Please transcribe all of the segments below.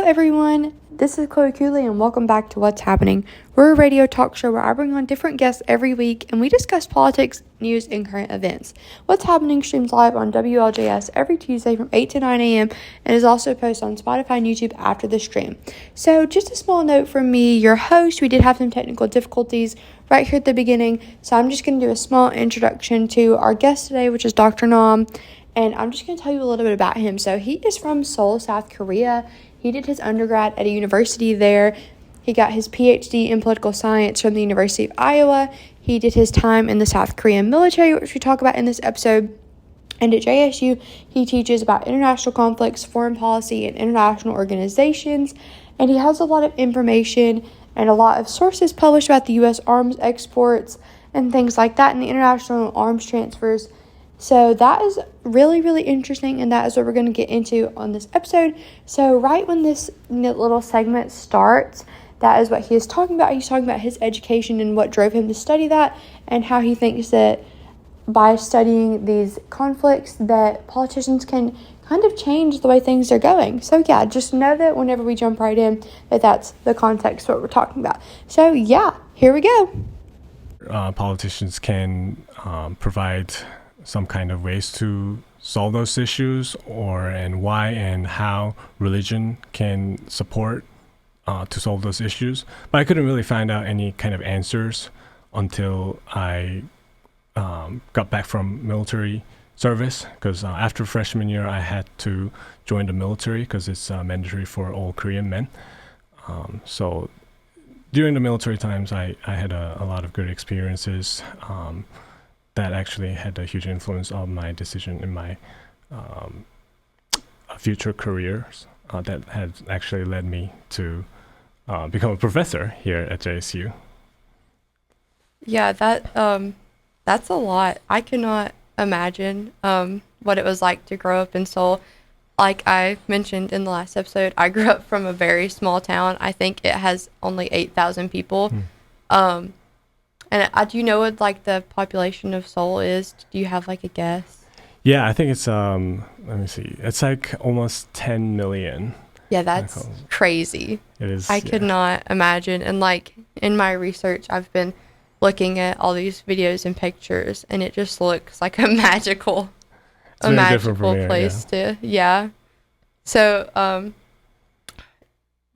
everyone. This is Chloe Cooley, and welcome back to What's Happening. We're a radio talk show where I bring on different guests every week, and we discuss politics, news, and current events. What's Happening streams live on WLJS every Tuesday from 8 to 9 a.m. and is also posted on Spotify and YouTube after the stream. So just a small note from me, your host. We did have some technical difficulties right here at the beginning, so I'm just going to do a small introduction to our guest today, which is Dr. Nam. And I'm just going to tell you a little bit about him. So he is from Seoul, South Korea. He did his undergrad at a university there. He got his PhD in political science from the University of Iowa. He did his time in the South Korean military, which we talk about in this episode. And at JSU, he teaches about international conflicts, foreign policy, and international organizations. And he has a lot of information and a lot of sources published about the U.S. arms exports and things like that and the international arms transfers. So that is really, really interesting, and that is what we're going to get into on this episode. So right when this little segment starts, that is what he is talking about. He's talking about his education and what drove him to study that, and how he thinks that by studying these conflicts that politicians can kind of change the way things are going. So yeah, just know that whenever we jump right in, that's the context of what we're talking about. So yeah, here we go. Politicians can provide some kind of ways to solve those issues, and why and how religion can support to solve those issues. But I couldn't really find out any kind of answers until I got back from military service, because after freshman year I had to join the military because it's mandatory for all Korean men. So during the military times I had a lot of good experiences that actually had a huge influence on my decision in my future careers that had actually led me to become a professor here at JSU. Yeah, that's a lot. I cannot imagine what it was like to grow up in Seoul. Like I mentioned in the last episode, I grew up from a very small town. I think it has only 8,000 people. And do you know what like the population of Seoul is? Do you have like a guess? Yeah, I think it's let me see. It's like almost 10 million. Yeah, that's crazy. It is. I could not imagine. And like in my research, I've been looking at all these videos and pictures, and it just looks like a magical place to. So,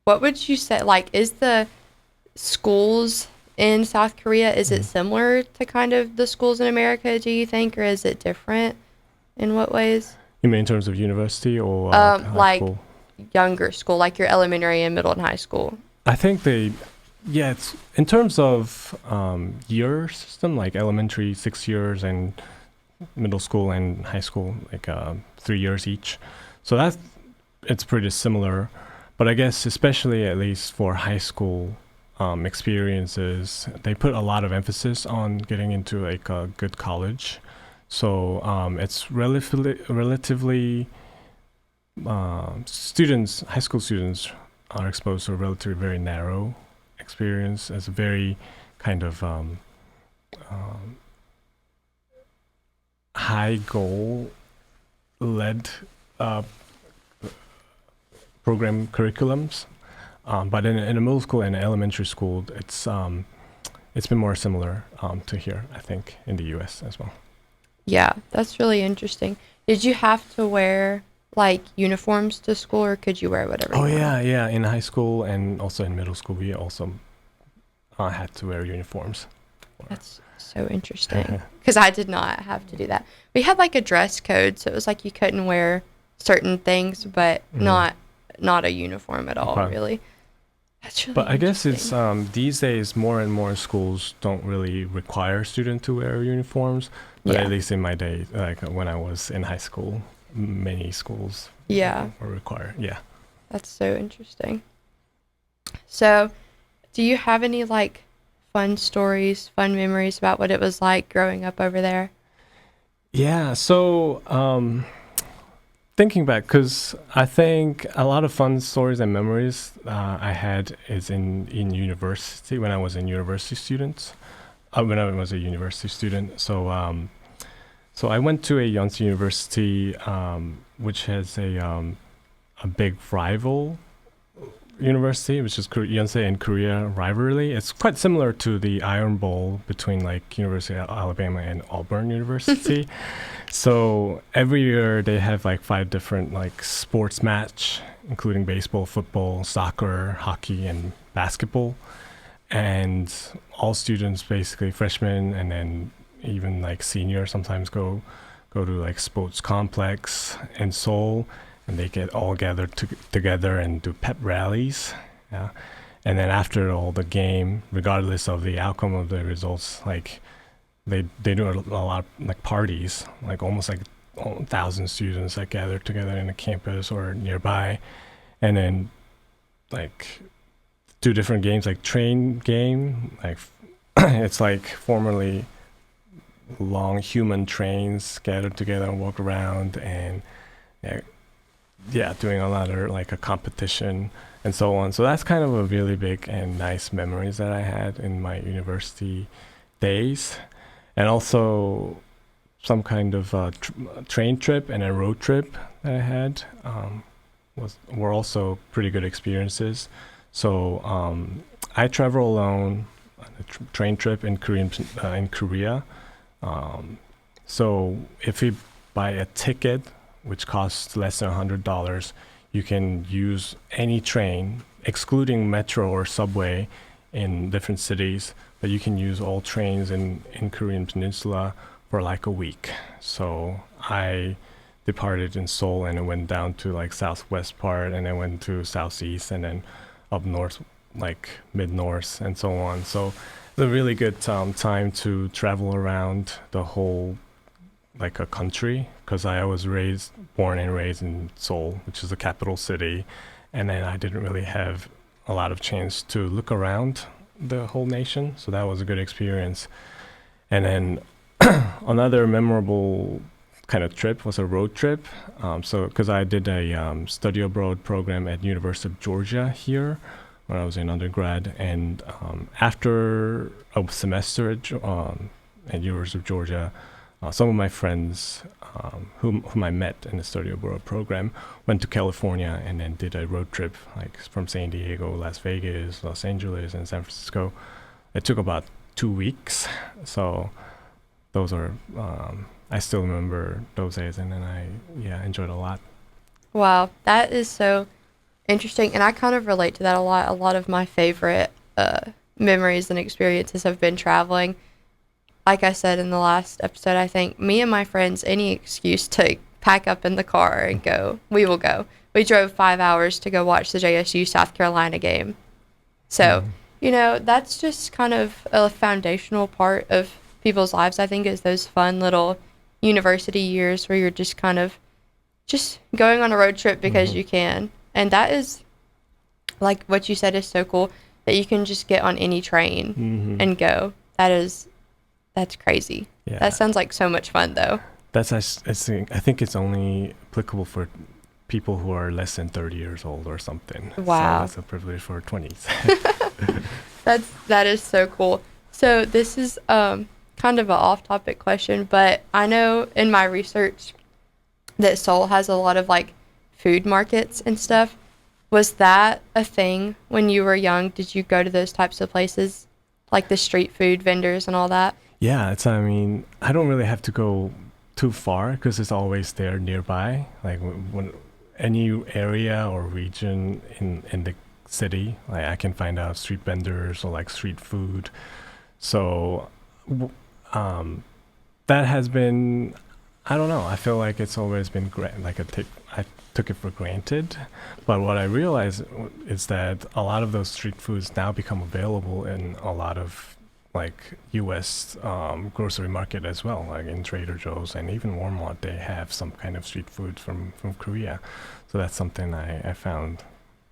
what would you say? Like, is the schools in South Korea, is it similar to kind of the schools in America, do you think, or is it different in what ways? You mean in terms of university or like school? Younger school, like your elementary and middle and high school? I think it's in terms of year system, like elementary 6 years and middle school and high school like 3 years each. So it's pretty similar, but I guess especially at least for high school experiences, they put a lot of emphasis on getting into like a good college. So it's relatively high school students are exposed to a relatively very narrow experience as a very kind of high goal led program curriculums. But in a middle school and elementary school, it's been more similar to here, I think, in the U.S. as well. Yeah, that's really interesting. Did you have to wear like uniforms to school, or could you wear whatever? Yeah. In high school and also in middle school, we also had to wear uniforms. That's so interesting, because I did not have to do that. We had like a dress code, so it was like you couldn't wear certain things, but not a uniform at all, really. That's really But I guess it's these days more and more schools don't really require students to wear uniforms. But at least in my day, like when I was in high school, many schools were required. Yeah. That's so interesting. So, do you have any like fun stories, fun memories about what it was like growing up over there? Yeah. So, thinking back, because I think a lot of fun stories and memories I had is in university, when I was a university student. So I went to a Yonsei University, which has a big rival University, which is Yonsei and Korea rivalry. It's quite similar to the Iron Bowl between like University of Alabama and Auburn University. So every year they have like 5 different like sports match, including baseball, football, soccer, hockey, and basketball. And all students, basically freshmen and then even like seniors, sometimes go to like sports complex in Seoul, and they get all gathered together and do pep rallies. Yeah. And then after all the game, regardless of the outcome of the results, like they do a lot of like parties, like almost like 1,000 students that gather together in a campus or nearby, and then like do different games, like train game, like it's like formerly long human trains gathered together and walk around, and doing a lot of like a competition and so on. So that's kind of a really big and nice memories that I had in my university days. And also some kind of train trip and a road trip that I had were also pretty good experiences. So I travel alone on a train trip in Korea. So if you buy a ticket, which costs less than $100, you can use any train, excluding metro or subway, in different cities. But you can use all trains in Korean Peninsula for like a week. So I departed in Seoul and I went down to like southwest part, and I went to southeast, and then up north, like mid-north and so on. So it's a really good time to travel around the whole like a country, because I was born and raised in Seoul, which is the capital city, and then I didn't really have a lot of chance to look around the whole nation. So that was a good experience. And then another memorable kind of trip was a road trip. So because I did a study abroad program at University of Georgia here when I was in undergrad, and after a semester at University of Georgia, some of my friends whom I met in the study abroad program went to California and then did a road trip, like from San Diego, Las Vegas, Los Angeles, and San Francisco. It took about 2 weeks. So those are, I still remember those days, and then I enjoyed a lot. Wow, that is so interesting, and I kind of relate to that a lot. A lot of my favorite memories and experiences have been traveling. Like I said in the last episode, I think me and my friends, any excuse to pack up in the car and go, we will go. We drove 5 hours to go watch the JSU South Carolina game. So, that's just kind of a foundational part of people's lives, I think, is those fun little university years where you're just kind of just going on a road trip because you can. And that is, like what you said, is so cool that you can just get on any train and go. That's crazy. Yeah. That sounds like so much fun, though. I think it's only applicable for people who are less than 30 years old or something. Wow. So that's a privilege for 20s. That is so cool. So this is kind of an off-topic question, but I know in my research that Seoul has a lot of like food markets and stuff. Was that a thing when you were young? Did you go to those types of places, like the street food vendors and all that? Yeah, I don't really have to go too far because it's always there nearby. Like when any area or region in the city, like I can find out street vendors or like street food. So that has been, I don't know, I feel like it's always been great. Like I took it for granted. But what I realized is that a lot of those street foods now become available in a lot of like U.S. Grocery market as well, like in Trader Joe's and even Walmart. They have some kind of street food from Korea. So that's something I found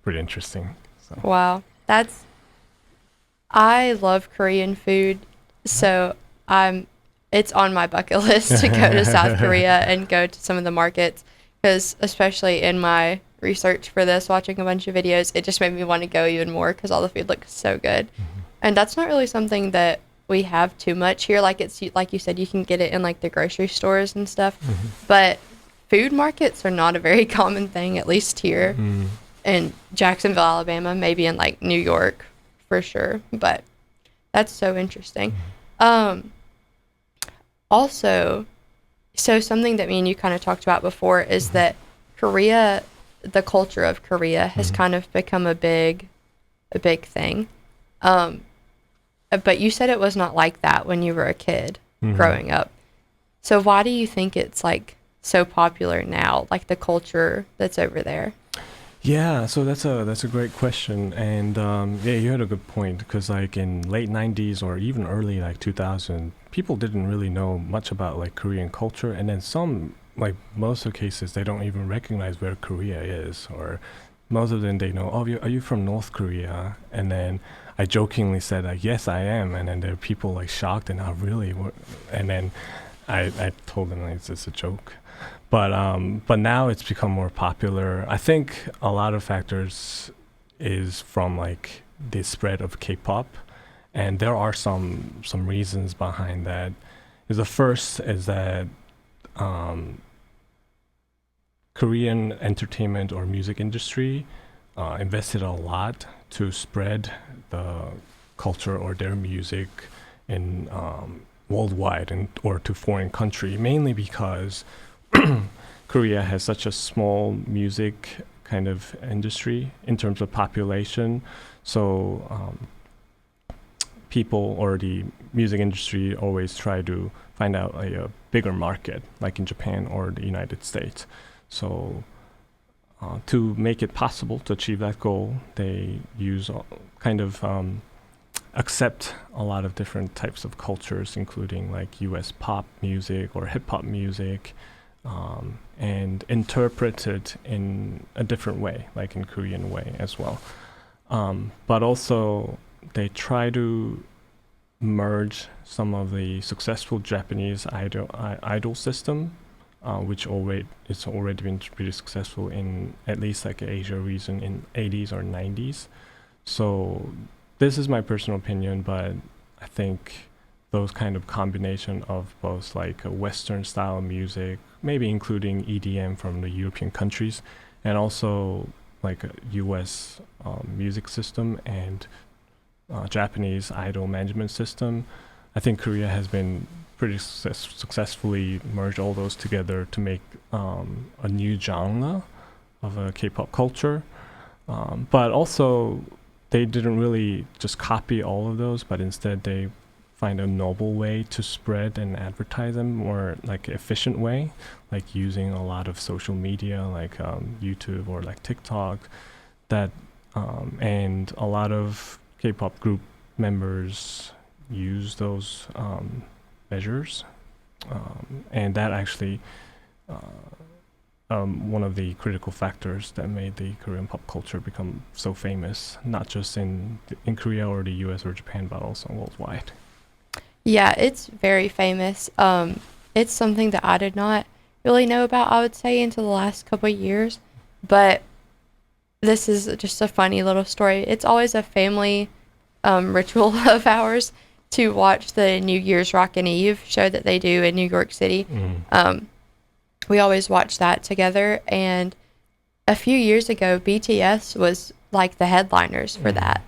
pretty interesting. So. Wow. I love Korean food, so it's on my bucket list to go to South Korea and go to some of the markets, because especially in my research for this, watching a bunch of videos, it just made me want to go even more because all the food looks so good. And that's not really something that we have too much here. Like like you said, you can get it in like the grocery stores and stuff, but food markets are not a very common thing, at least here. in Jacksonville, Alabama, maybe in like New York for sure. But that's so interesting. Also, so something that me and you kind of talked about before is that Korea, the culture of Korea has kind of become a big thing. But you said it was not like that when you were a kid growing up. So why do you think it's like so popular now, like the culture that's over there? Yeah, so that's a great question, and yeah, you had a good point because like in late '90s or even early like 2000, people didn't really know much about like Korean culture, and then some like most of the cases they don't even recognize where Korea is, or most of them they know, oh, are you from North Korea? And then I jokingly said like, yes, I am, and then there are people like shocked and not really, and then I told them like, it's just a joke. But now it's become more popular. I think a lot of factors is from like the spread of K-pop, and there are some reasons behind that. The first is that Korean entertainment or music industry invested a lot to spread the culture or their music in worldwide and or to foreign country, mainly because Korea has such a small music kind of industry in terms of population. So people or the music industry always try to find out a bigger market, like in Japan or the United States. So to make it possible to achieve that goal, they use kind of accept a lot of different types of cultures, including like US pop music or hip hop music, and interpret it in a different way, like in Korean way as well. But also they try to merge some of the successful Japanese idol system, which it's already been pretty successful in at least like Asia region in 80s or 90s. So this is my personal opinion, but I think those kind of combination of both like a Western style music, maybe including EDM from the European countries, and also like a US music system and Japanese idol management system. I think Korea has been pretty successfully merged all those together to make a new genre of a K-pop culture. But also, they didn't really just copy all of those, but instead they find a noble way to spread and advertise them more like efficient way, like using a lot of social media like YouTube or like TikTok, that and a lot of K-pop group members use those measures, and that actually one of the critical factors that made the Korean pop culture become so famous, not just in Korea or the US or Japan, but also worldwide. Yeah, it's very famous. It's something that I did not really know about, I would say, until the last couple of years. But this is just a funny little story. It's always a family ritual of ours to watch the New Year's Rockin' Eve show that they do in New York City. We always watch that together. And a few years ago, BTS was like the headliners for that.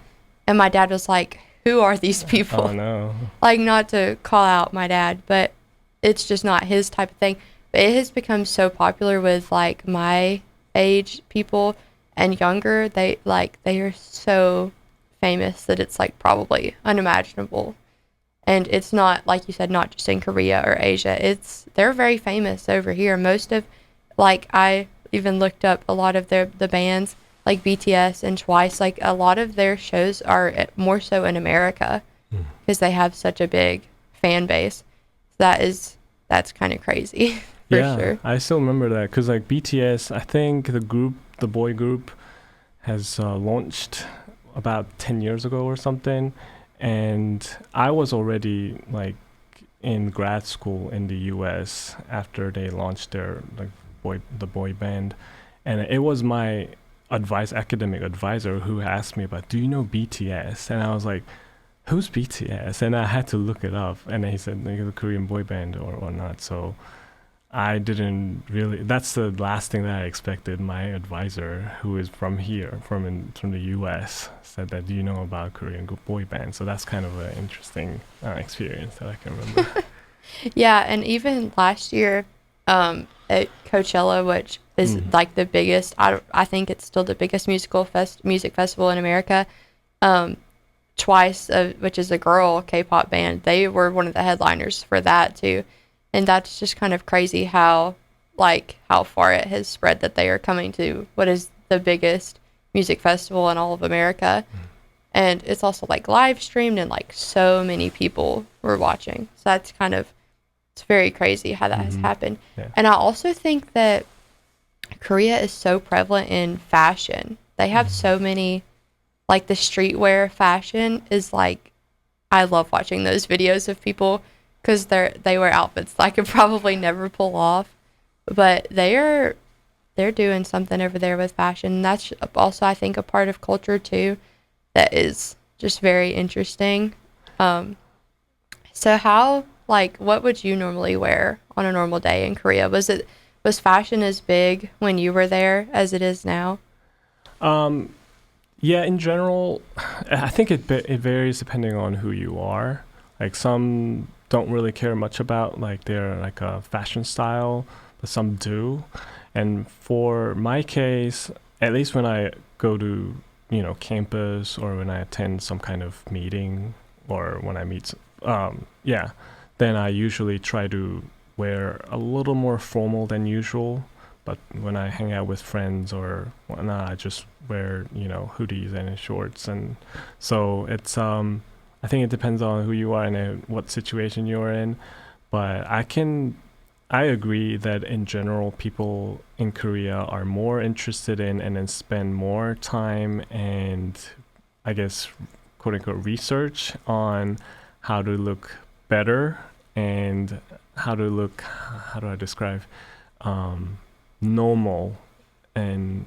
And my dad was like, who are these people? Oh no. Like, not to call out my dad, but it's just not his type of thing. But it has become so popular with like my age people and younger. They are so famous that it's like probably unimaginable. And it's not, like you said, not just in Korea or Asia. They're very famous over here. Most of, like, I even looked up a lot of the bands like BTS and Twice. Like, a lot of their shows are more so in America because they have such a big fan base. That's kind of crazy for sure. I still remember that because like BTS, I think the boy group has launched about 10 years ago or something. And I was already like in grad school in the US after they launched their the boy band, and it was my academic advisor who asked me about, do you know BTS? And I was like, who's BTS? And I had to look it up, and then he said, like, the Korean boy band or not. So I didn't really. That's the last thing that I expected. My advisor, who is from here, from the U.S., said that, "Do you know about Korean boy band?" So that's kind of an interesting experience that I can remember. Yeah, and even last year, at Coachella, which is Mm. like the biggest, I think it's still the biggest music festival in America. Um, Twice, which is a girl K-pop band, they were one of the headliners for that too, and that's just kind of crazy how far it has spread that they are coming to what is the biggest music festival in all of America, and it's also like live streamed and like so many people were watching. So that's kind of it's very crazy how that has Mm-hmm. happened. Yeah. And I also think that Korea is so prevalent in fashion. They have Mm-hmm. so many like the streetwear fashion is like I love watching those videos of people because they wear outfits that I could probably never pull off, but they're doing something over there with fashion. And that's also I think a part of culture too that is just very interesting. Um, so how like what would you normally wear on a normal day in Korea? Was fashion as big when you were there as it is now? Um, yeah, in general, I think it varies depending on who you are. Like some don't really care much about like their like a fashion style, but some do. And for my case, at least when I go to, campus or when I attend some kind of meeting or when I meet, yeah, then I usually try to wear a little more formal than usual. But when I hang out with friends or whatnot, I just wear, hoodies and shorts. And so I think it depends on who you are and what situation you're in. But I agree that in general, people in Korea are more interested in and then spend more time and I guess, quote unquote, research on how to look better and how do I describe, um, normal and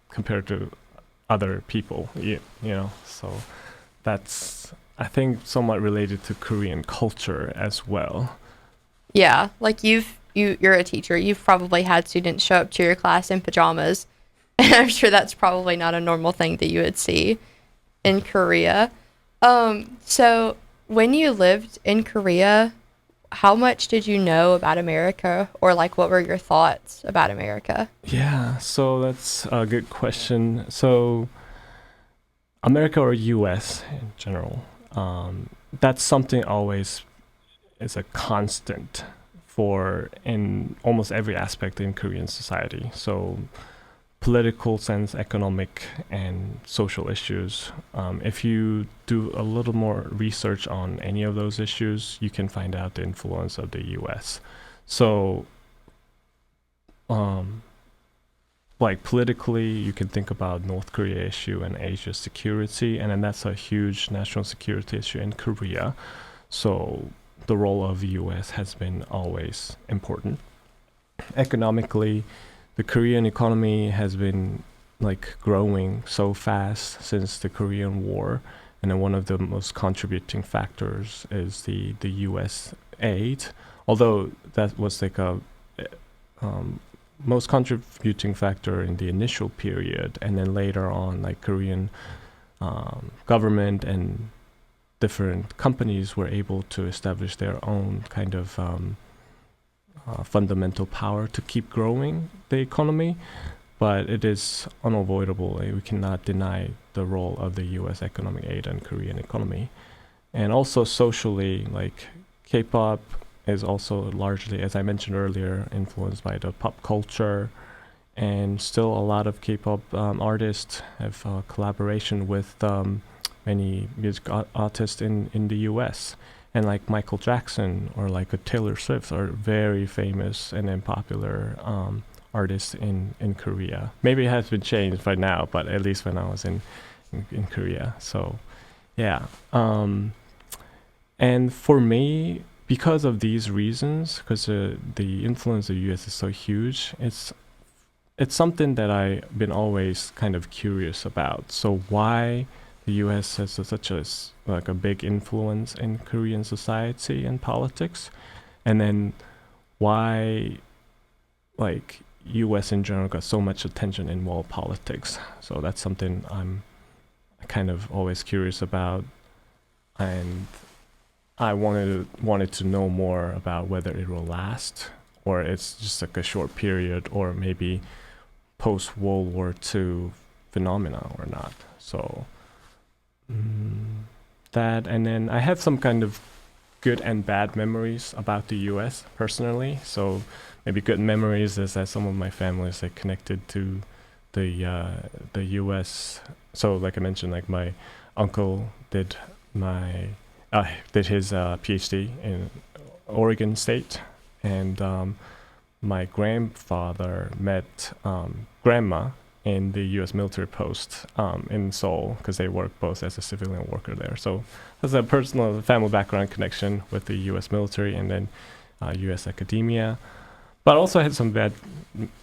compared to other people, so that's, I think, somewhat related to Korean culture as well. Yeah, like you're a teacher. You've probably had students show up to your class in pajamas. And I'm sure that's probably not a normal thing that you would see in Korea. So when you lived in Korea, how much did you know about America or like what were your thoughts about America? Yeah, so that's a good question. So America or US in general, that's something always is a constant for in almost every aspect in Korean society. So political sense, economic and social issues. If you do a little more research on any of those issues, you can find out the influence of the U.S. So, um, like politically, you can think about North Korea issue and Asia security, and then that's a huge national security issue in Korea. So the role of the U.S. has been always important. Economically, the Korean economy has been like growing so fast since the Korean War, and then one of the most contributing factors is the U.S. aid. Although that was like a um, most contributing factor in the initial period, and then later on, like Korean government and different companies were able to establish their own kind of fundamental power to keep growing the economy, but it is unavoidable. We cannot deny the role of the U.S. economic aid and Korean economy. And also socially, like K-pop is also largely, as I mentioned earlier, influenced by the pop culture. And still, a lot of K-pop artists have collaboration with many music artists in the U.S. And like Michael Jackson or like a Taylor Swift are very famous and then popular artists in Korea. Maybe it has been changed by now, but at least when I was in Korea. So yeah. And for me, because of these reasons, because the influence of the U.S. is so huge, it's something that I've been always kind of curious about. So why the U.S. has such like a big influence in Korean society and politics, and then why, like, U.S. in general got so much attention in world politics. So that's something I'm kind of always curious about, and I wanted to know more about whether it will last, or it's just like a short period, or maybe post World War II phenomena or not. So that, and then I have some kind of good and bad memories about the U.S. personally. So maybe good memories is that some of my family is like connected to the U.S. So like I mentioned, like my uncle did his PhD in Oregon State, and my grandfather met grandma in the U.S. military post in Seoul, because they work both as a civilian worker there. So there's a personal family background connection with the U.S. military and then U.S. academia. But I also had some bad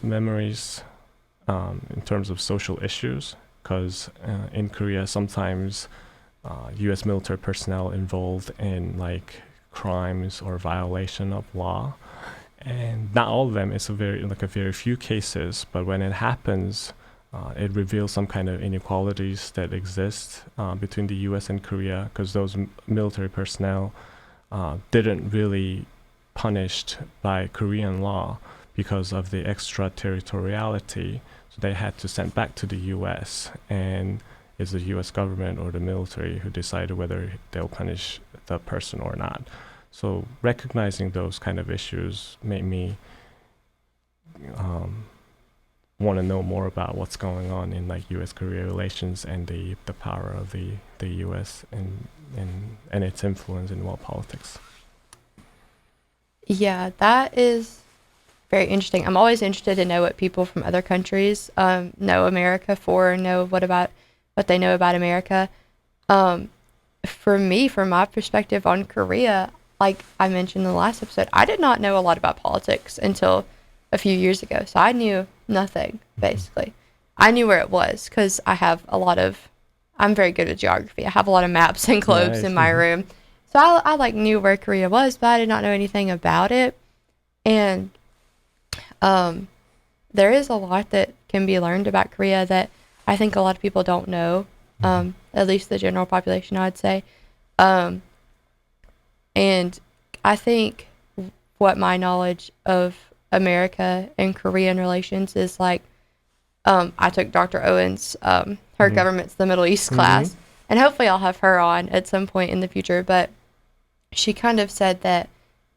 memories in terms of social issues, because in Korea sometimes U.S. military personnel involved in like crimes or violation of law, and not all of them. It's a very few cases, but when it happens, it reveals some kind of inequalities that exist between the U.S. and Korea, because those military personnel didn't really punished by Korean law because of the extraterritoriality. So they had to send back to the U.S., and it's the U.S. government or the military who decided whether they'll punish the person or not. So recognizing those kind of issues made me want to know more about what's going on in like U.S.-Korea relations and the power of the U.S. and its influence in world politics. Yeah, that is very interesting. I'm always interested to know what people from other countries know America for, know what they know about America. For me, from my perspective on Korea, like I mentioned in the last episode, I did not know a lot about politics until a few years ago. So I knew nothing, basically. I knew where it was because I'm very good at geography. I have a lot of maps and globes in my room. So I like knew where Korea was, but I did not know anything about it. And there is a lot that can be learned about Korea that I think a lot of people don't know, at least the general population, I'd say. And I think what my knowledge of America and Korean relations is like, I took Dr. Owen's, her government's the Middle East class, and hopefully I'll have her on at some point in the future, but she kind of said that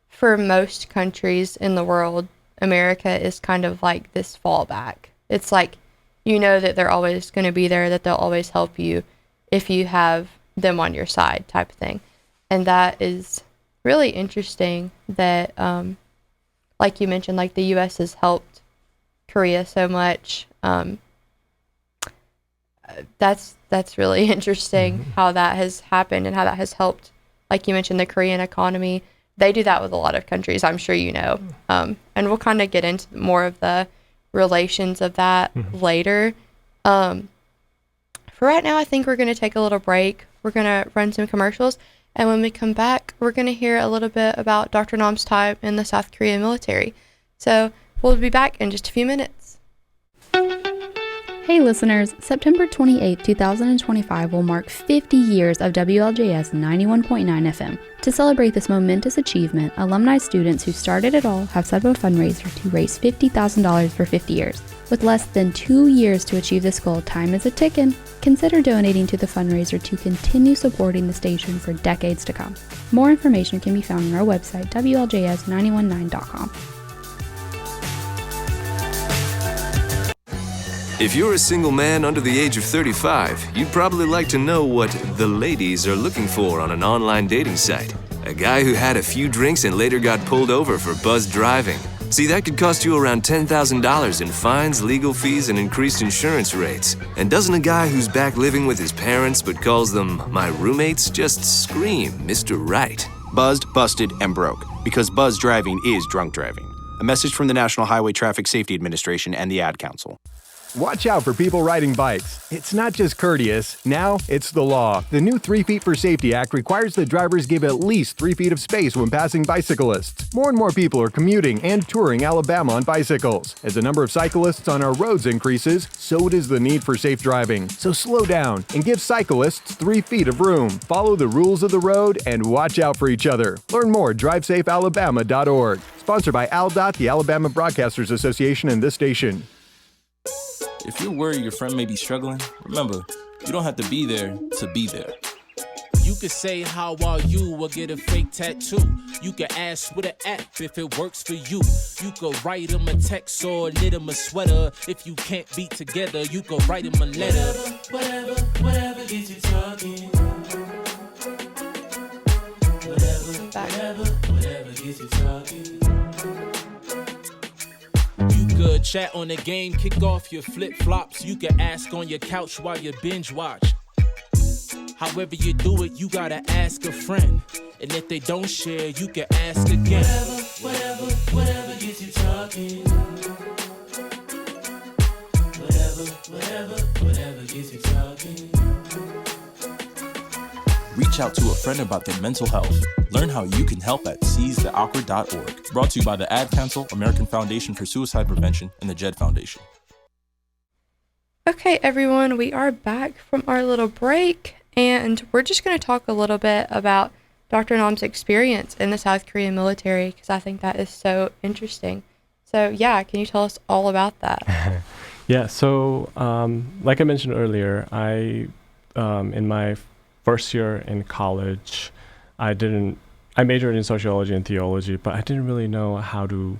for most countries in the world, America is kind of like this fallback. It's like, you know that they're always going to be there, that they'll always help you if you have them on your side type of thing. And that is really interesting that, like you mentioned, like the U.S. has helped Korea so much. That's really interesting how that has happened and how that has helped, like you mentioned, the Korean economy. They do that with a lot of countries, I'm sure you know. And we'll kind of get into more of the relations of that later. For right now, I think we're going to take a little break. We're going to run some commercials. And when we come back, we're going to hear a little bit about Dr. Nam's time in the South Korean military. So we'll be back in just a few minutes. Hey listeners, September 28, 2025 will mark 50 years of WLJS 91.9 FM. To celebrate this momentous achievement, alumni students who started it all have set up a fundraiser to raise $50,000 for 50 years. With less than 2 years to achieve this goal, time is a ticking. Consider donating to the fundraiser to continue supporting the station for decades to come. More information can be found on our website, WLJS919.com. If you're a single man under the age of 35, you'd probably like to know what the ladies are looking for on an online dating site. A guy who had a few drinks and later got pulled over for buzzed driving. See, that could cost you around $10,000 in fines, legal fees, and increased insurance rates. And doesn't a guy who's back living with his parents but calls them my roommates just scream Mr. Right? Buzzed, busted, and broke. Because buzz driving is drunk driving. A message from the National Highway Traffic Safety Administration and the Ad Council. Watch out for people riding bikes. It's not just courteous, now it's the law. The new 3 Feet for Safety Act requires that drivers give at least 3 feet of space when passing bicyclists. More and more people are commuting and touring Alabama on bicycles. As the number of cyclists on our roads increases, so does the need for safe driving. So slow down and give cyclists 3 feet of room. Follow the rules of the road and watch out for each other. Learn more at drivesafealabama.org. Sponsored by ALDOT, the Alabama Broadcasters Association, and this station. If you're worried your friend may be struggling, remember, you don't have to be there to be there. You could say, how are you, or get a fake tattoo. You can ask with an app if it works for you. You could write them a text or knit them a sweater. If you can't be together, you could write them a letter. Whatever gets you talking. Whatever gets you talking. You could chat on the game, kick off your flip-flops. You can ask on your couch while you binge watch. However you do it, you gotta ask a friend. And if they don't share, you can ask again. Whatever gets you talking. Whatever gets you talking. Reach out to a friend about their mental health. Learn how you can help at seizetheawkward.org. Brought to you by the Ad Council, American Foundation for Suicide Prevention, and the JED Foundation. Okay, everyone, we are back from our little break, and we're just going to talk a little bit about Dr. Nam's experience in the South Korean military, because I think that is so interesting. So, yeah, can you tell us all about that? Yeah, so like I mentioned earlier, in my first year in college, I majored in sociology and theology, but I didn't really know how to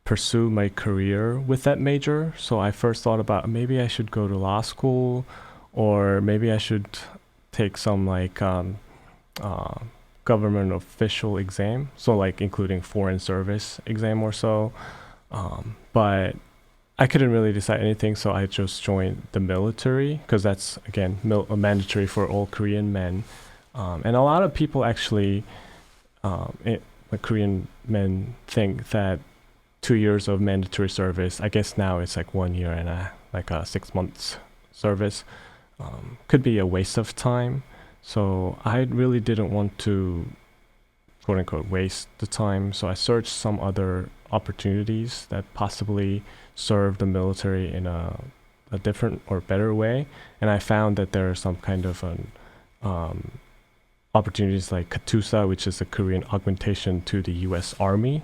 pursue my career with that major. So I first thought about maybe I should go to law school, or maybe I should take some government official exam, so like including foreign service exam or so. But I couldn't really decide anything, so I just joined the military, because that's, again, mandatory for all Korean men. And a lot of people actually, Korean men, think that 2 years of mandatory service, I guess now it's like 1 year and a 6 months service, could be a waste of time. So I really didn't want to, quote unquote, waste the time. So I searched some other opportunities that possibly serve the military in a different or better way. And I found that there are some kind of opportunities like KATUSA, which is a Korean augmentation to the U.S. Army,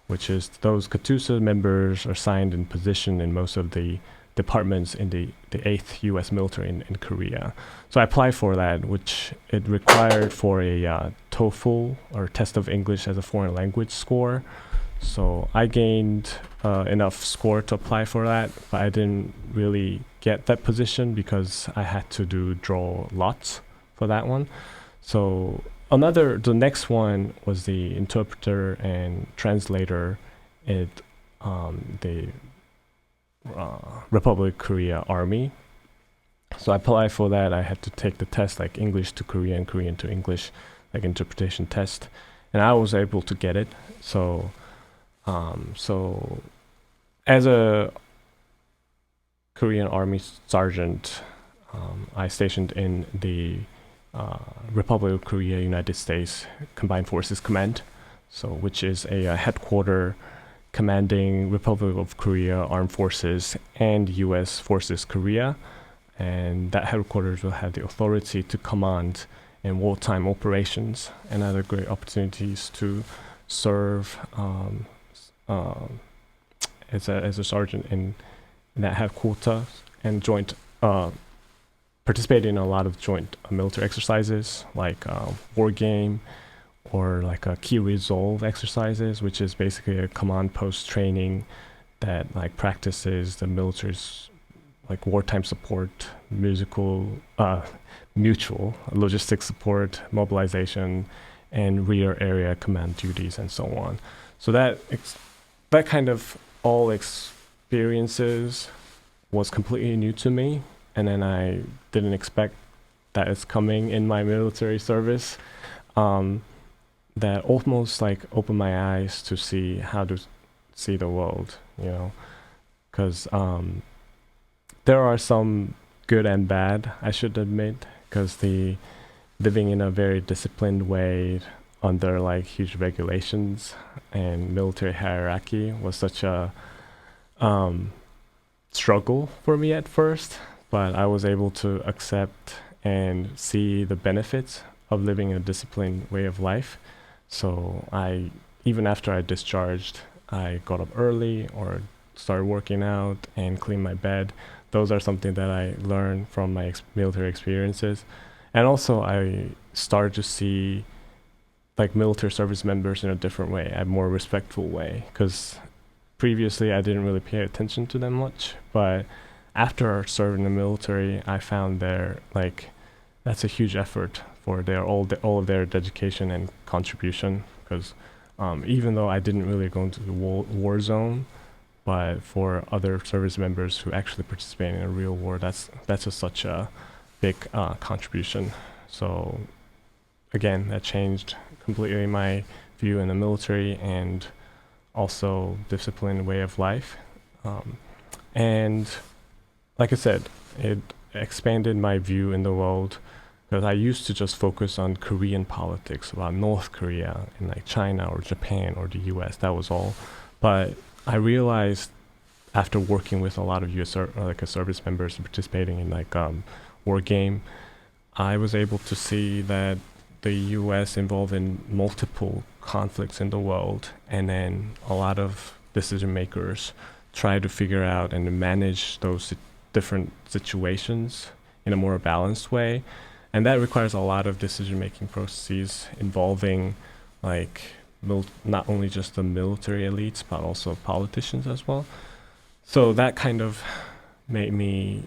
which is those KATUSA members are signed in position in most of the departments in the 8th U.S. military in Korea. So I applied for that, which it required for a TOEFL, or test of English as a foreign language score. So I gained enough score to apply for that, but I didn't really get that position because I had to draw lots for that one. So the next one was the interpreter and translator at the Republic of Korea Army. So I applied for that. I had to take the test, like English to Korean, Korean to English, like interpretation test, and I was able to get it. So as a Korean Army sergeant, I stationed in the Republic of Korea, United States Combined Forces Command, which is a headquarter commanding Republic of Korea Armed Forces and U.S. Forces Korea, and that headquarters will have the authority to command in wartime operations and other great opportunities to serve as a sergeant in that headquarters and participate in a lot of joint military exercises like war game or like a key resolve exercises, which is basically a command post training that like practices the military's like wartime support, mutual logistic support, mobilization, and rear area command duties, and so on. So that kind of all experiences was completely new to me, and then I didn't expect that it's coming in my military service. That almost like opened my eyes to see how to see the world, because there are some good and bad, I should admit, because the living in a very disciplined way under like huge regulations and military hierarchy was such a struggle for me at first, but I was able to accept and see the benefits of living a disciplined way of life. So even after I discharged, I got up early or started working out and cleaned my bed. Those are something that I learned from my military experiences. And also I started to see like military service members in a different way, a more respectful way, because previously I didn't really pay attention to them much, but after serving in the military, I found that's a huge effort for all of their dedication and contribution. Because even though I didn't really go into the war zone, but for other service members who actually participate in a real war, that's just such a big contribution. So again, that changed completely my view in the military and also disciplined way of life. And like I said, it expanded my view in the world, because I used to just focus on Korean politics, about North Korea and like China or Japan or the US, that was all. But I realized after working with a lot of US service members and participating in war game, I was able to see that the US involved in multiple conflicts in the world, and then a lot of decision makers try to figure out and manage those different situations in a more balanced way. And that requires a lot of decision-making processes involving not only just the military elites, but also politicians as well. So that kind of made me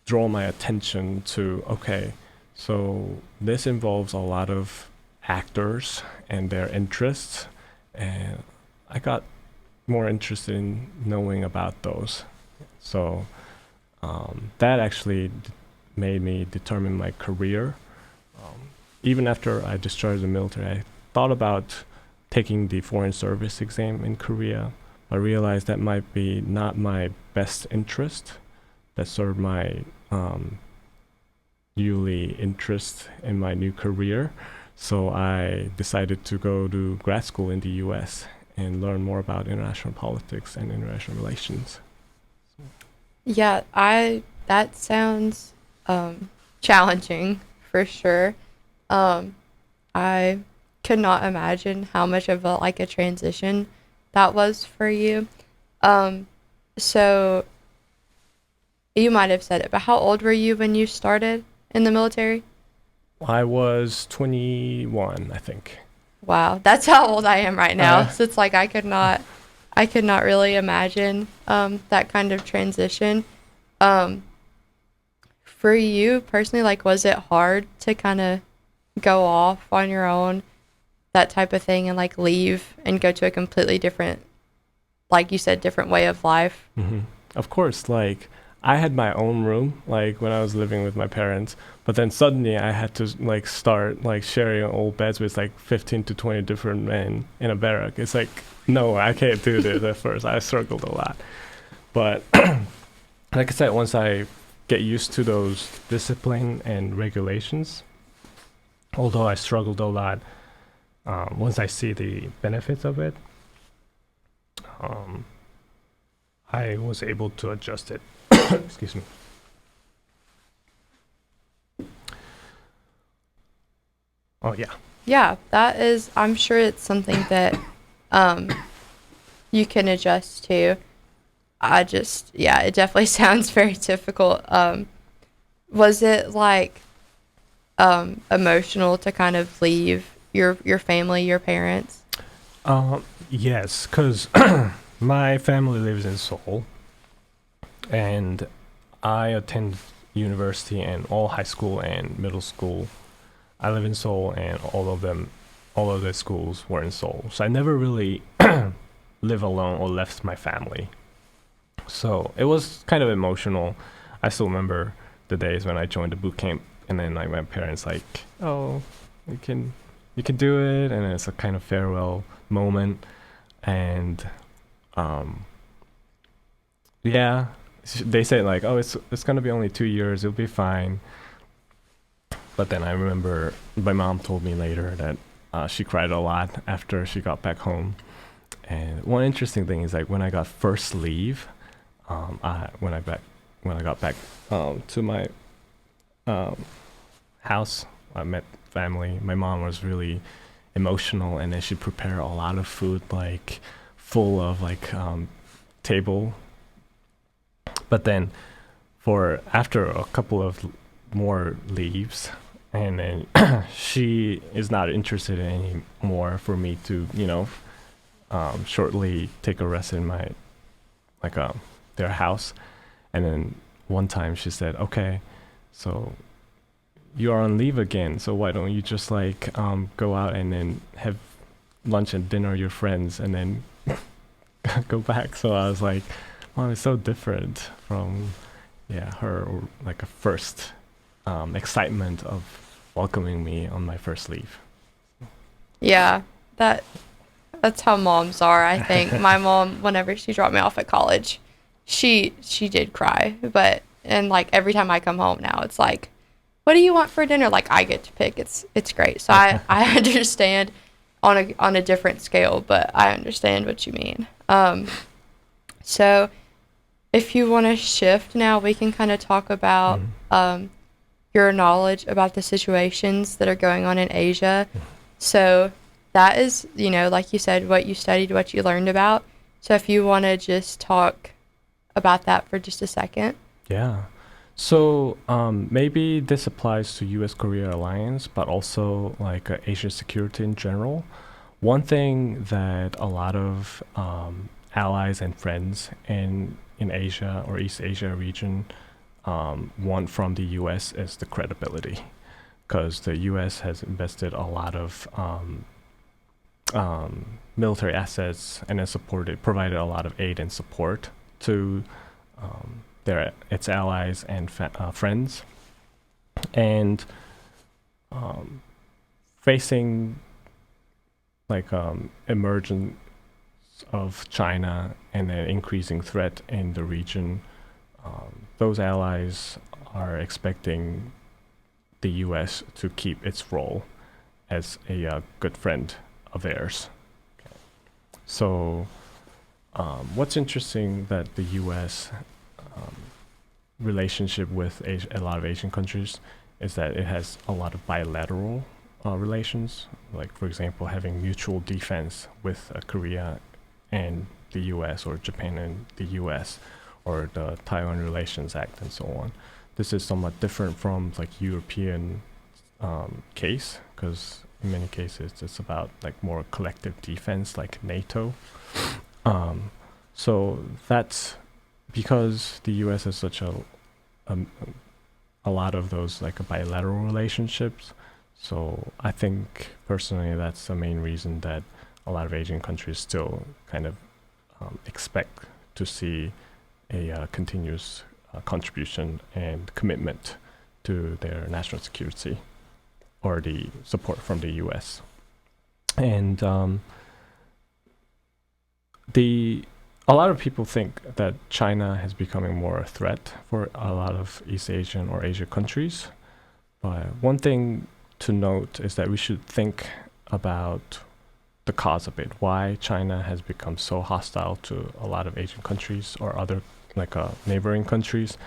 draw my attention to, okay, so this involves a lot of actors and their interests, and I got more interested in knowing about those. So that actually made me determine my career. Even after I discharged the military, I thought about taking the foreign service exam in Korea. I realized that might be not my best interest, that served my newly interest in my new career. So I decided to go to grad school in the US and learn more about international politics and international relations. Yeah, that sounds challenging for sure. I could not imagine how much of a transition that was for you. So you might have said it, but how old were you when you started in the military? I was 21, I think. Wow, that's how old I am right now. So it's I could not really imagine that kind of transition. For you personally, was it hard to kind of go off on your own, that type of thing, and leave and go to a completely different, like you said, different way of life? Mm-hmm. Of course, I had my own room, when I was living with my parents, but then suddenly I had to start sharing old beds with 15 to 20 different men in a barrack. It's no, I can't do this at first. I struggled a lot. But like I said, once I get used to those discipline and regulations, although I struggled a lot, once I see the benefits of it, I was able to adjust it. Excuse me. Oh, yeah. Yeah, that is, I'm sure it's something that you can adjust to. It definitely sounds very difficult. Was it emotional to kind of leave your family, your parents? Yes, because my family lives in Seoul, and I attend university and all high school and middle school. I live in Seoul, and all of the schools were in Seoul. So I never really live alone or left my family. So it was kind of emotional. I still remember the days when I joined the boot camp, and then my parents oh, you can do it, and it's a kind of farewell moment. And they said like, oh, it's gonna be only 2 years, it'll be fine. But then I remember my mom told me later that she cried a lot after she got back home. And one interesting thing is like when I got first leave, when I got back to my house, I met family. My mom was really emotional, and then she prepared a lot of food, like full of like table. But then after a couple of more leaves, and then she is not interested anymore for me to, shortly take a rest in my their house. And then one time she said, okay, so you are on leave again, so why don't you just like go out and then have lunch and dinner with your friends and then go back. So I was like, Mom, it's so different from her like a first excitement of welcoming me on my first leave. Yeah, that's how moms are, I think. My mom, whenever she dropped me off at college, she did cry, and like every time I come home now, it's like, what do you want for dinner? Like I get to pick. It's great. So I understand on a different scale, but I understand what you mean. So if you want to shift now, we can kind of talk about your knowledge about the situations that are going on in Asia. So that is, like you said, what you studied, what you learned about. So if you want to just talk about that for just a second. Yeah. So maybe this applies to U.S.-Korea alliance, but also like Asian security in general. One thing that a lot of allies and friends in Asia or East Asia region want from the U.S. is the credibility, because the U.S. has invested a lot of military assets and has provided a lot of aid and support to its allies and friends, and facing like emergence of China and an increasing threat in the region, those allies are expecting the U.S. to keep its role as a good friend of theirs. Okay. So what's interesting that the U.S. Relationship with a lot of Asian countries is that it has a lot of bilateral relations, like for example having mutual defense with Korea and the US, or Japan and the US, or the Taiwan Relations Act and so on. This is somewhat different from like European case, because in many cases it's about like more collective defense like NATO. So that's because the U.S. has such a lot of those like bilateral relationships. So I think personally that's the main reason that a lot of Asian countries still kind of expect to see a continuous contribution and commitment to their national security, or the support from the U.S. And a lot of people think that China is becoming more a threat for a lot of East Asian or Asia countries. But one thing to note is that we should think about the cause of it. Why China has become so hostile to a lot of Asian countries or other neighboring countries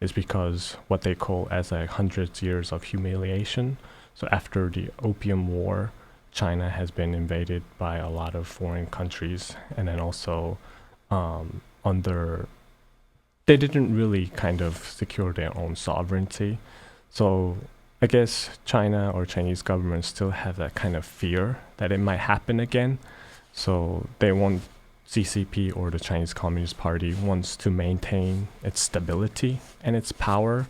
is because what they call as 100 years of humiliation. So after the Opium War, China has been invaded by a lot of foreign countries, and then also they didn't really kind of secure their own sovereignty. So I guess China or Chinese government still have that kind of fear that it might happen again. So they want CCP, or the Chinese Communist Party, wants to maintain its stability and its power.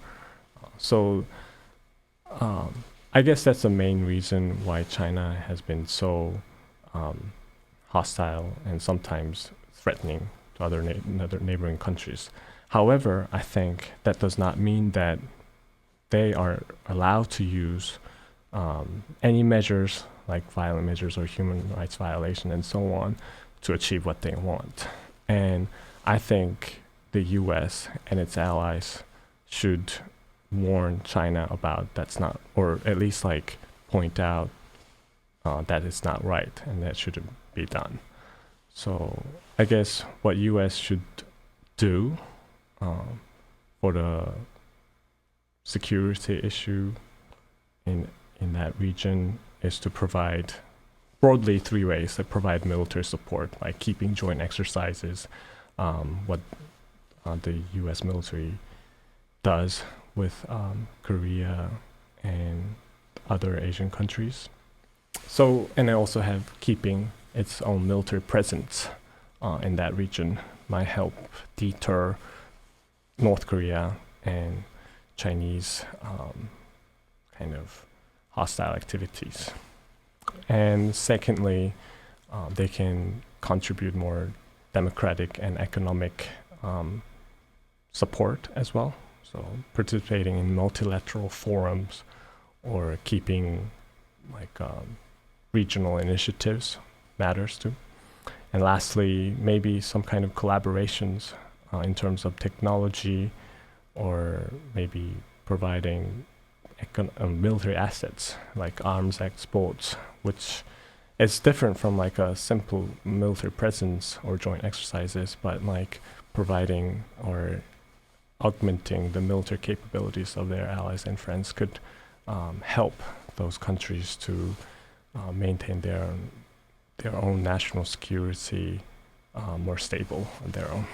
So I guess that's the main reason why China has been so hostile and sometimes threatening to other neighboring countries. However, I think that does not mean that they are allowed to use any measures like violent measures or human rights violation and so on to achieve what they want. And I think the U.S. and its allies should warn China about that's not, or at least like point out that it's not right and that shouldn't be done. So I guess what U.S. should do for the security issue in that region is to provide broadly three ways that provide military support, like keeping joint exercises, what the U.S. military does with Korea and other Asian countries. So, and they also have keeping its own military presence in that region might help deter North Korea and Chinese kind of hostile activities. And secondly, they can contribute more democratic and economic support as well. So participating in multilateral forums or keeping like regional initiatives matters too. And lastly, maybe some kind of collaborations in terms of technology, or maybe providing military assets like arms exports, which is different from like a simple military presence or joint exercises, but like providing or augmenting the military capabilities of their allies and friends could help those countries to maintain their own national security more stable on their own.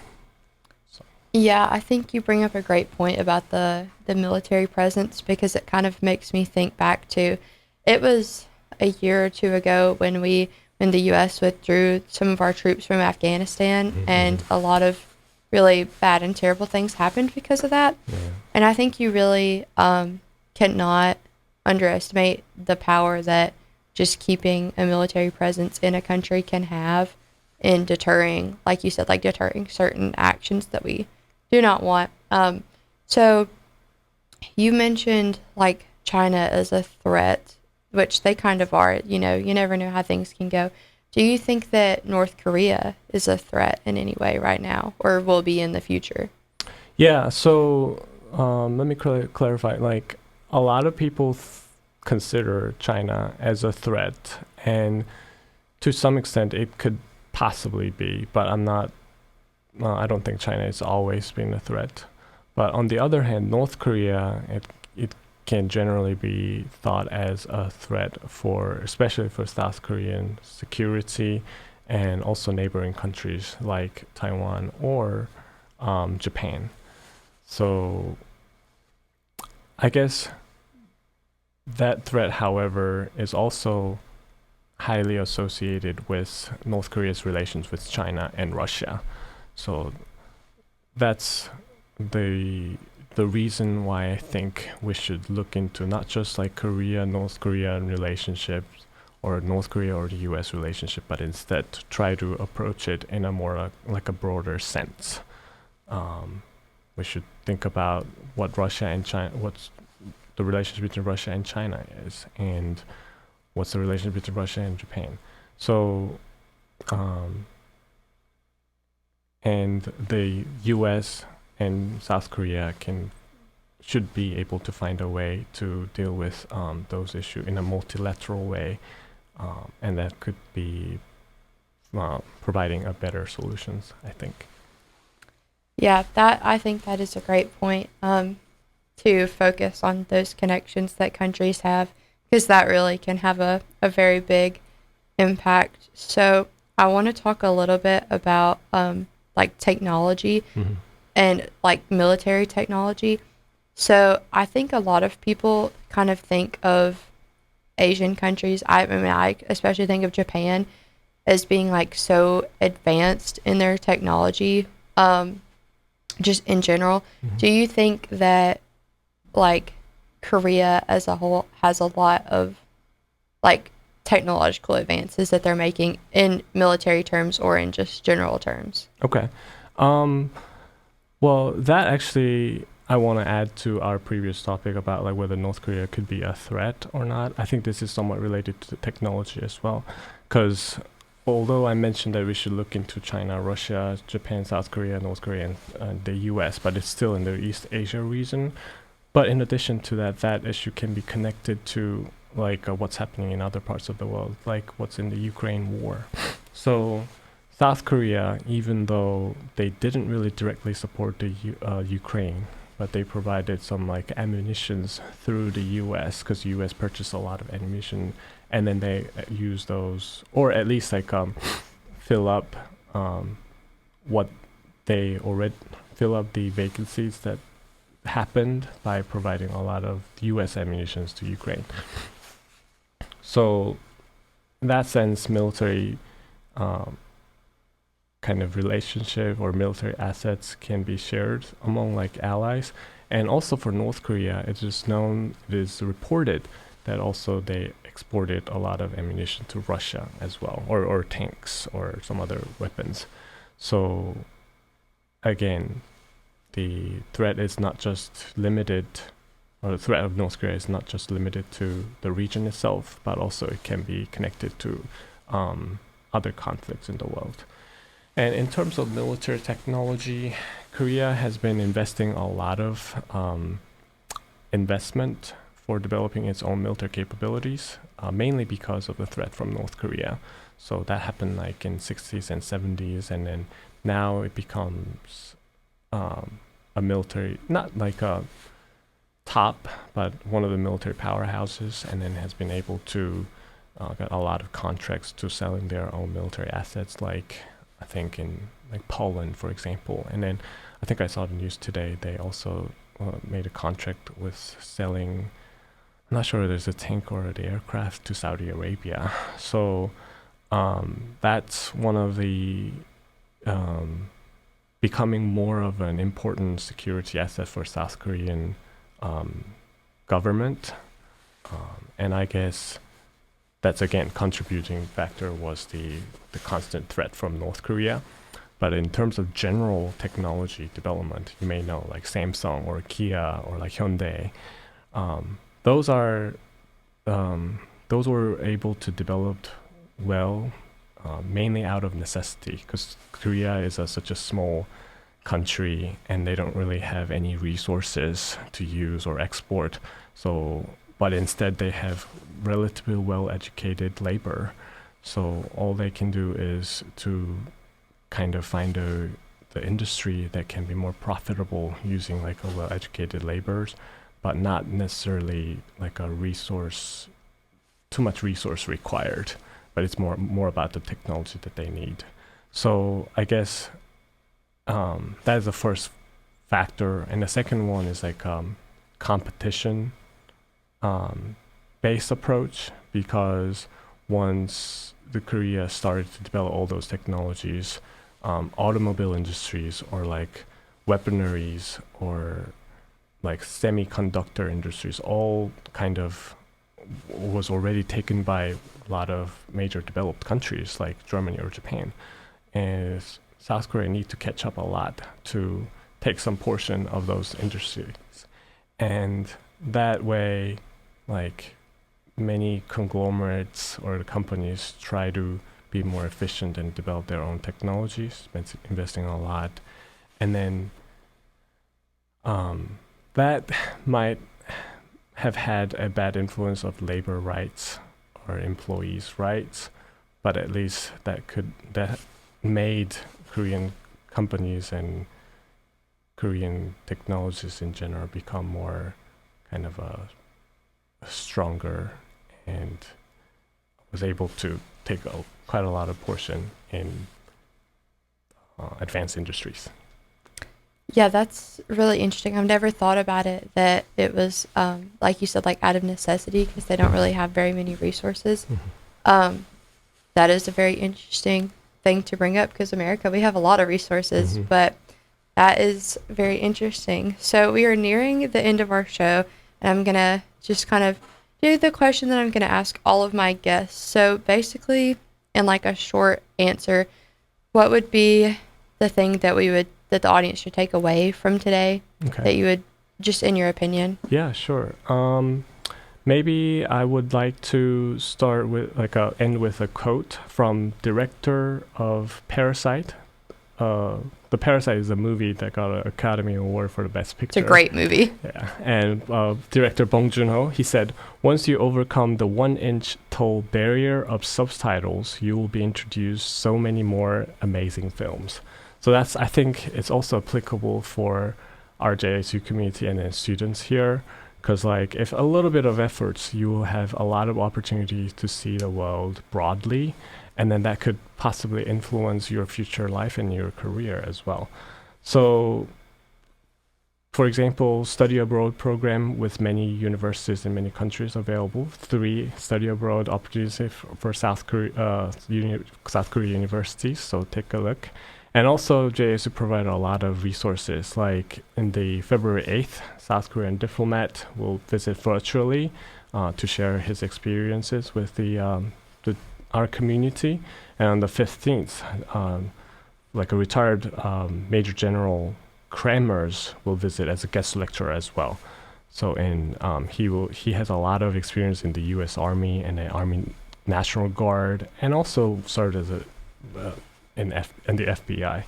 Yeah, I think you bring up a great point about the military presence, because it kind of makes me think back to, it was a year or two ago when the U.S. withdrew some of our troops from Afghanistan, and a lot of really bad and terrible things happened because of that. Yeah. And I think you really cannot underestimate the power that just keeping a military presence in a country can have in deterring, like you said, like deterring certain actions that we do not want. So you mentioned like China as a threat, which they kind of are. You know, you never know how things can go. Do you think that North Korea is a threat in any way right now, or will be in the future? Yeah, so let me clarify. Like, a lot of people consider China as a threat, and to some extent it could possibly be, but I don't think China has always been a threat. But on the other hand, North Korea, it can generally be thought as a threat especially for South Korean security, and also neighboring countries like Taiwan or Japan. So I guess that threat, however, is also highly associated with North Korea's relations with China and Russia. So that's the reason why I think we should look into not just like North Korean relationships, or North Korea or the U.S. relationship, but instead to try to approach it in a more like a broader sense. We should think about what Russia and China, what's the relationship between Russia and China is, and what's the relationship between Russia and Japan. So, and the U.S. and South Korea should be able to find a way to deal with those issues in a multilateral way, and that could be providing a better solutions, I think. Yeah, I think that is a great point, to focus on those connections that countries have, because that really can have a very big impact. So I want to talk a little bit about like technology and like military technology. So I think a lot of people kind of think of Asian countries, I especially think of Japan, as being like so advanced in their technology, just in general. Do you think that like Korea as a whole has a lot of like technological advances that they're making in military terms or in just general terms? Okay. Well, that actually I want to add to our previous topic about like whether North Korea could be a threat or not. I think this is somewhat related to technology as well, because although I mentioned that we should look into China, Russia, Japan, South Korea, North Korea, and the US, but it's still in the East Asia region. But in addition to that, that issue can be connected to like what's happening in other parts of the world, like what's in the Ukraine war. So South Korea, even though they didn't really directly support the Ukraine, but they provided some like ammunitions through the U.S. because the U.S. purchased a lot of ammunition, and then they use those, or at least like fill up what they already fill up the vacancies that happened by providing a lot of U.S. ammunitions to Ukraine. So in that sense, military kind of relationship or military assets can be shared among like allies. And also for North Korea, it is reported that also they exported a lot of ammunition to Russia as well, or tanks or some other weapons. So again, the threat is not just limited, or the threat of North Korea is not just limited to the region itself, but also it can be connected to other conflicts in the world. And in terms of military technology, Korea has been investing a lot of investment for developing its own military capabilities, mainly because of the threat from North Korea. So that happened like in 60s and 70s, and then now it becomes a military, not like a top, but one of the military powerhouses, and then has been able to get a lot of contracts to selling their own military assets, like I think in like Poland, for example. And then I think I saw the news today, they also made a contract with selling, I'm not sure there's a tank or the aircraft, to Saudi Arabia. So that's one of the becoming more of an important security asset for South Korean government. And I guess that's again contributing factor was the constant threat from North Korea. But in terms of general technology development, you may know like Samsung or Kia or like Hyundai, those were able to develop well, mainly out of necessity, because Korea is such a small country and they don't really have any resources to use or export. So, but instead they have relatively well-educated labor. So all they can do is to kind of find the industry that can be more profitable using like a well-educated laborers, but not necessarily like too much resource required, but it's more about the technology that they need. So I guess that is the first factor. And the second one is like competition based approach, because once the Korea started to develop all those technologies, automobile industries or like weaponaries or like semiconductor industries all kind of was already taken by a lot of major developed countries like Germany or Japan. And South Korea need to catch up a lot to take some portion of those industries. And that way, like many conglomerates or the companies try to be more efficient and develop their own technologies, investing a lot. And then that might have had a bad influence of labor rights or employees' rights, but at least that made Korean companies and Korean technologies in general become more kind of stronger, and was able to take quite a lot of portion in advanced industries. Yeah, that's really interesting. I've never thought about it that it was, like you said, like out of necessity, because they don't really have very many resources. Mm-hmm. That is a very interesting thing to bring up, because America, we have a lot of resources, Mm-hmm. but that is very interesting. So we are nearing the end of our show, and I'm going to just kind of do the question that I'm going to ask all of my guests. So basically, in like a short answer, what would be the thing that that the audience should take away from today, Okay. that you would, just in your opinion? Yeah, sure. Maybe I would like to start with end with a quote from director of Parasite. The Parasite is a movie that got an Academy Award for the Best Picture. It's a great movie. Yeah, and director Bong Joon-ho, he said, "Once you overcome the 1-inch tall barrier of subtitles, you will be introduced so many more amazing films." So I think it's also applicable for our JSU community and then students here, because if a little bit of efforts, you will have a lot of opportunities to see the world broadly, and then that could possibly influence your future life and your career as well. So, for example, study abroad program with many universities in many countries available. 3 study abroad opportunities for South Korea universities, so take a look. And also, JSU provided a lot of resources, like in the February 8th, South Korean diplomat will visit virtually to share his experiences with our community. And on the 15th, a retired Major General Kramers will visit as a guest lecturer as well. So he has a lot of experience in the U.S. Army and the Army National Guard, and also served as in the FBI.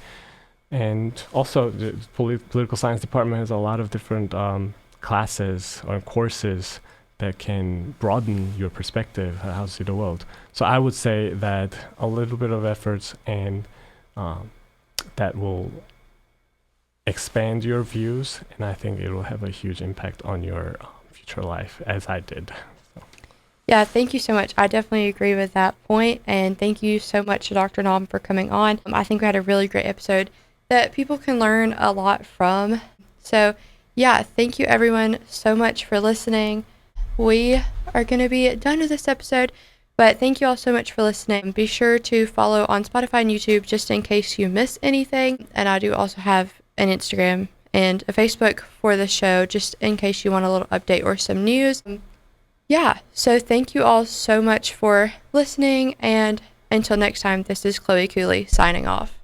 And also the political science department has a lot of different classes or courses that can broaden your perspective on how to see the world. So I would say that a little bit of efforts and that will expand your views, and I think it will have a huge impact on your future life, as I did. Yeah, thank you so much. I definitely agree with that point, and thank you so much to Dr. Nam for coming on. I think we had a really great episode that people can learn a lot from. So yeah, thank you everyone so much for listening. We are going to be done with this episode, but thank you all so much for listening. Be sure to follow on Spotify and YouTube just in case you miss anything. And I do also have an Instagram and a Facebook for the show, just in case you want a little update or some news. Yeah, so thank you all so much for listening, and until next time, this is Chloe Cooley signing off.